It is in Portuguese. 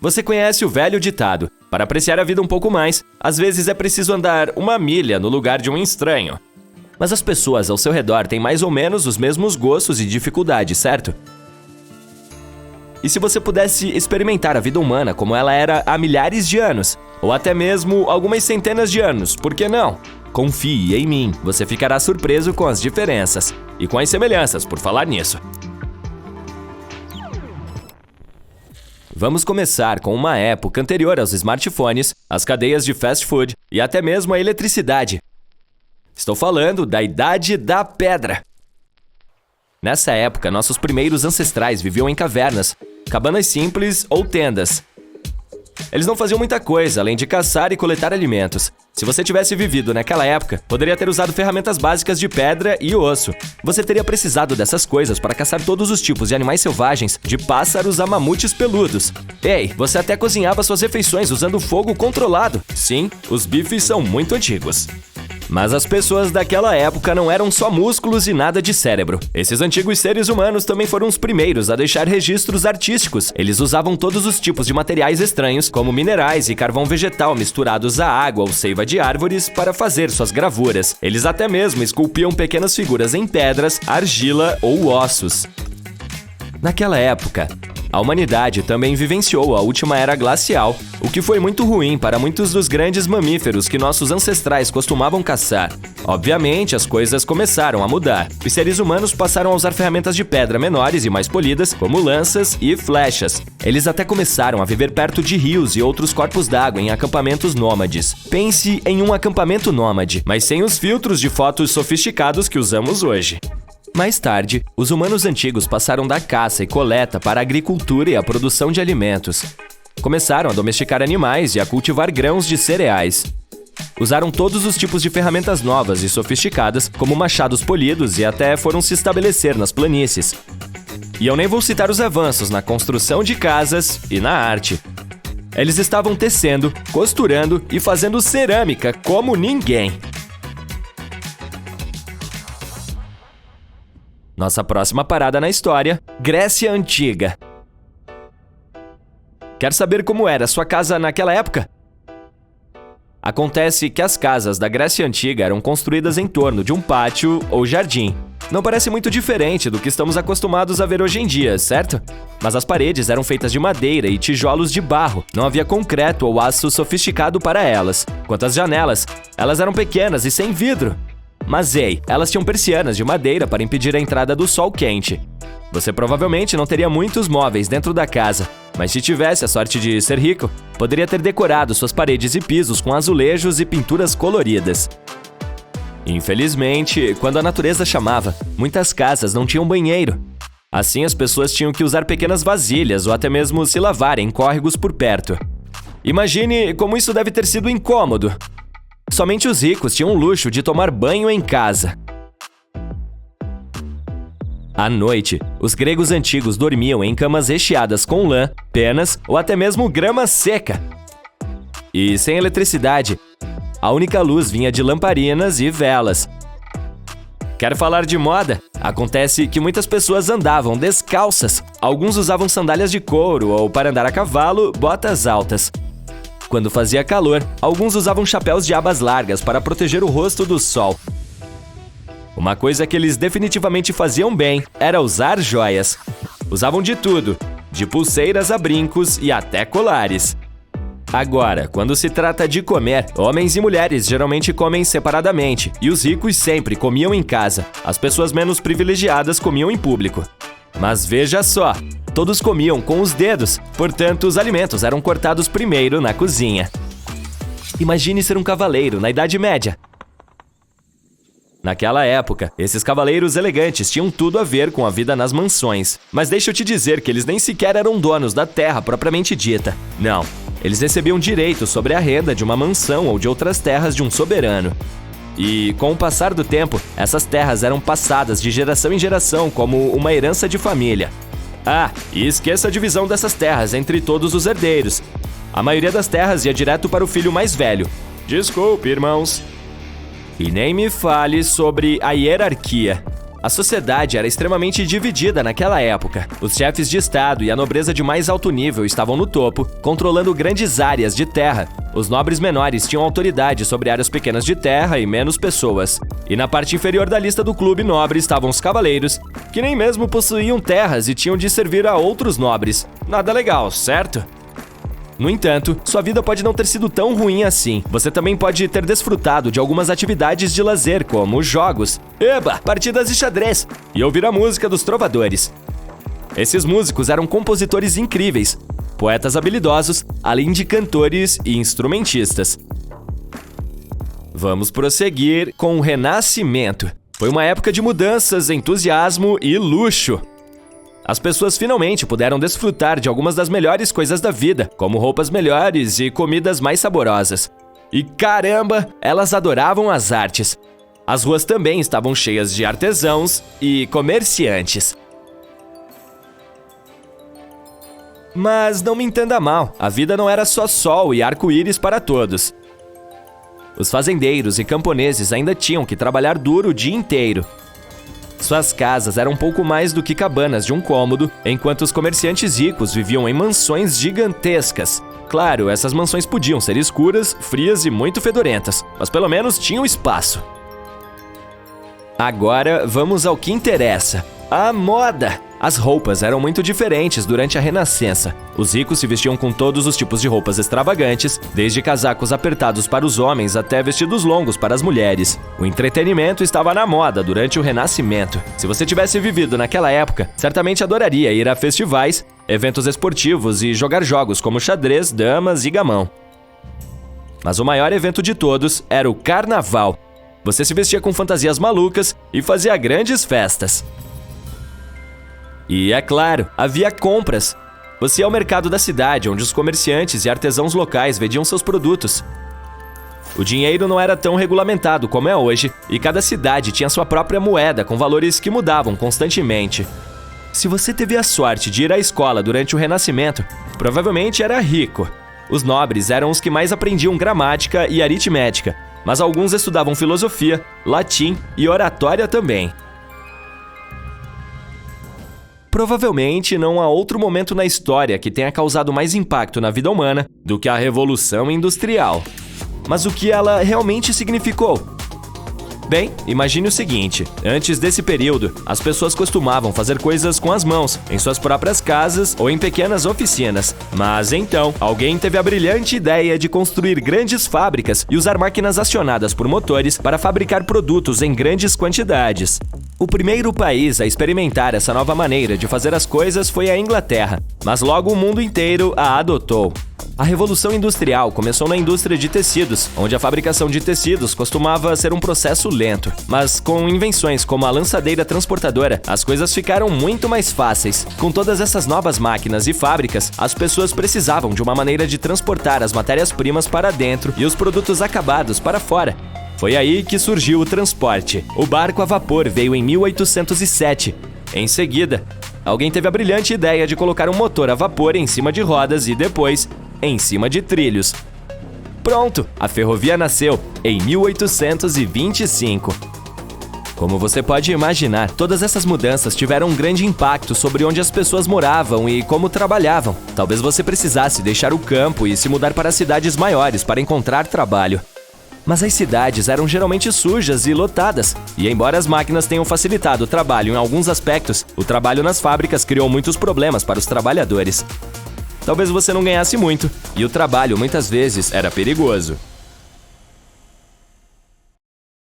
Você conhece o velho ditado: para apreciar a vida um pouco mais, às vezes é preciso andar 1 milha no lugar de um estranho. Mas as pessoas ao seu redor têm mais ou menos os mesmos gostos e dificuldades, certo? E se você pudesse experimentar a vida humana como ela era há milhares de anos, ou até mesmo algumas centenas de anos, por que não? Confie em mim, você ficará surpreso com as diferenças e com as semelhanças, por falar nisso. Vamos começar com uma época anterior aos smartphones, às cadeias de fast food e até mesmo à eletricidade. Estou falando da Idade da Pedra. Nessa época, nossos primeiros ancestrais viviam em cavernas, cabanas simples ou tendas. Eles não faziam muita coisa, além de caçar e coletar alimentos. Se você tivesse vivido naquela época, poderia ter usado ferramentas básicas de pedra e osso. Você teria precisado dessas coisas para caçar todos os tipos de animais selvagens, de pássaros a mamutes peludos. Ei, você até cozinhava suas refeições usando fogo controlado. Sim, os bifes são muito antigos. Mas as pessoas daquela época não eram só músculos e nada de cérebro. Esses antigos seres humanos também foram os primeiros a deixar registros artísticos. Eles usavam todos os tipos de materiais estranhos, como minerais e carvão vegetal misturados à água ou seiva de árvores, para fazer suas gravuras. Eles até mesmo esculpiam pequenas figuras em pedras, argila ou ossos. Naquela época, a humanidade também vivenciou a última era glacial, o que foi muito ruim para muitos dos grandes mamíferos que nossos ancestrais costumavam caçar. Obviamente, as coisas começaram a mudar. Os seres humanos passaram a usar ferramentas de pedra menores e mais polidas, como lanças e flechas. Eles até começaram a viver perto de rios e outros corpos d'água em acampamentos nômades. Pense em um acampamento nômade, mas sem os filtros de fotos sofisticados que usamos hoje. Mais tarde, os humanos antigos passaram da caça e coleta para a agricultura e a produção de alimentos. Começaram a domesticar animais e a cultivar grãos de cereais. Usaram todos os tipos de ferramentas novas e sofisticadas, como machados polidos, e até foram se estabelecer nas planícies. E eu nem vou citar os avanços na construção de casas e na arte. Eles estavam tecendo, costurando e fazendo cerâmica como ninguém. Nossa próxima parada na história: Grécia Antiga. Quer saber como era a sua casa naquela época? Acontece que as casas da Grécia Antiga eram construídas em torno de um pátio ou jardim. Não parece muito diferente do que estamos acostumados a ver hoje em dia, certo? Mas as paredes eram feitas de madeira e tijolos de barro. Não havia concreto ou aço sofisticado para elas. Quanto às janelas, elas eram pequenas e sem vidro. Mas ei, elas tinham persianas de madeira para impedir a entrada do sol quente. Você provavelmente não teria muitos móveis dentro da casa, mas se tivesse a sorte de ser rico, poderia ter decorado suas paredes e pisos com azulejos e pinturas coloridas. Infelizmente, quando a natureza chamava, muitas casas não tinham banheiro. Assim, as pessoas tinham que usar pequenas vasilhas ou até mesmo se lavar em córregos por perto. Imagine como isso deve ter sido incômodo. Somente os ricos tinham o luxo de tomar banho em casa. À noite, os gregos antigos dormiam em camas recheadas com lã, penas ou até mesmo grama seca. E sem eletricidade, a única luz vinha de lamparinas e velas. Quer falar de moda? Acontece que muitas pessoas andavam descalças. Alguns usavam sandálias de couro ou, para andar a cavalo, botas altas. Quando fazia calor, alguns usavam chapéus de abas largas para proteger o rosto do sol. Uma coisa que eles definitivamente faziam bem era usar joias. Usavam de tudo, de pulseiras a brincos e até colares. Agora, quando se trata de comer, homens e mulheres geralmente comem separadamente, e os ricos sempre comiam em casa. As pessoas menos privilegiadas comiam em público. Mas veja só! Todos comiam com os dedos, portanto, os alimentos eram cortados primeiro na cozinha. Imagine ser um cavaleiro na Idade Média. Naquela época, esses cavaleiros elegantes tinham tudo a ver com a vida nas mansões. Mas deixa eu te dizer que eles nem sequer eram donos da terra propriamente dita. Não, eles recebiam direito sobre a renda de uma mansão ou de outras terras de um soberano. E, com o passar do tempo, essas terras eram passadas de geração em geração como uma herança de família. Ah, e esqueça a divisão dessas terras entre todos os herdeiros. A maioria das terras ia direto para o filho mais velho. Desculpe, irmãos. E nem me fale sobre a hierarquia. A sociedade era extremamente dividida naquela época. Os chefes de estado e a nobreza de mais alto nível estavam no topo, controlando grandes áreas de terra. Os nobres menores tinham autoridade sobre áreas pequenas de terra e menos pessoas. E na parte inferior da lista do clube nobre estavam os cavaleiros, que nem mesmo possuíam terras e tinham de servir a outros nobres. Nada legal, certo? No entanto, sua vida pode não ter sido tão ruim assim. Você também pode ter desfrutado de algumas atividades de lazer, como jogos, partidas de xadrez e ouvir a música dos trovadores. Esses músicos eram compositores incríveis, poetas habilidosos, além de cantores e instrumentistas. Vamos prosseguir com o Renascimento. Foi uma época de mudanças, entusiasmo e luxo. As pessoas finalmente puderam desfrutar de algumas das melhores coisas da vida, como roupas melhores e comidas mais saborosas. E caramba, elas adoravam as artes. As ruas também estavam cheias de artesãos e comerciantes. Mas não me entenda mal, a vida não era só sol e arco-íris para todos. Os fazendeiros e camponeses ainda tinham que trabalhar duro o dia inteiro. Suas casas eram pouco mais do que cabanas de um cômodo, enquanto os comerciantes ricos viviam em mansões gigantescas. Claro, essas mansões podiam ser escuras, frias e muito fedorentas, mas pelo menos tinham espaço. Agora vamos ao que interessa: a moda! As roupas eram muito diferentes durante a Renascença. Os ricos se vestiam com todos os tipos de roupas extravagantes, desde casacos apertados para os homens até vestidos longos para as mulheres. O entretenimento estava na moda durante o Renascimento. Se você tivesse vivido naquela época, certamente adoraria ir a festivais, eventos esportivos e jogar jogos como xadrez, damas e gamão. Mas o maior evento de todos era o Carnaval. Você se vestia com fantasias malucas e fazia grandes festas. E, é claro, havia compras. Você ia ao mercado da cidade, onde os comerciantes e artesãos locais vendiam seus produtos. O dinheiro não era tão regulamentado como é hoje, e cada cidade tinha sua própria moeda com valores que mudavam constantemente. Se você teve a sorte de ir à escola durante o Renascimento, provavelmente era rico. Os nobres eram os que mais aprendiam gramática e aritmética, mas alguns estudavam filosofia, latim e oratória também. Provavelmente não há outro momento na história que tenha causado mais impacto na vida humana do que a Revolução Industrial. Mas o que ela realmente significou? Bem, imagine o seguinte: antes desse período, as pessoas costumavam fazer coisas com as mãos, em suas próprias casas ou em pequenas oficinas. Mas então, alguém teve a brilhante ideia de construir grandes fábricas e usar máquinas acionadas por motores para fabricar produtos em grandes quantidades. O primeiro país a experimentar essa nova maneira de fazer as coisas foi a Inglaterra, mas logo o mundo inteiro a adotou. A Revolução Industrial começou na indústria de tecidos, onde a fabricação de tecidos costumava ser um processo lento. Mas com invenções como a lançadeira transportadora, as coisas ficaram muito mais fáceis. Com todas essas novas máquinas e fábricas, as pessoas precisavam de uma maneira de transportar as matérias-primas para dentro e os produtos acabados para fora. Foi aí que surgiu o transporte. O barco a vapor veio em 1807. Em seguida, alguém teve a brilhante ideia de colocar um motor a vapor em cima de rodas e depois em cima de trilhos. Pronto, a ferrovia nasceu em 1825. Como você pode imaginar, todas essas mudanças tiveram um grande impacto sobre onde as pessoas moravam e como trabalhavam. Talvez você precisasse deixar o campo e se mudar para cidades maiores para encontrar trabalho. Mas as cidades eram geralmente sujas e lotadas, e embora as máquinas tenham facilitado o trabalho em alguns aspectos, o trabalho nas fábricas criou muitos problemas para os trabalhadores. Talvez você não ganhasse muito, e o trabalho muitas vezes era perigoso.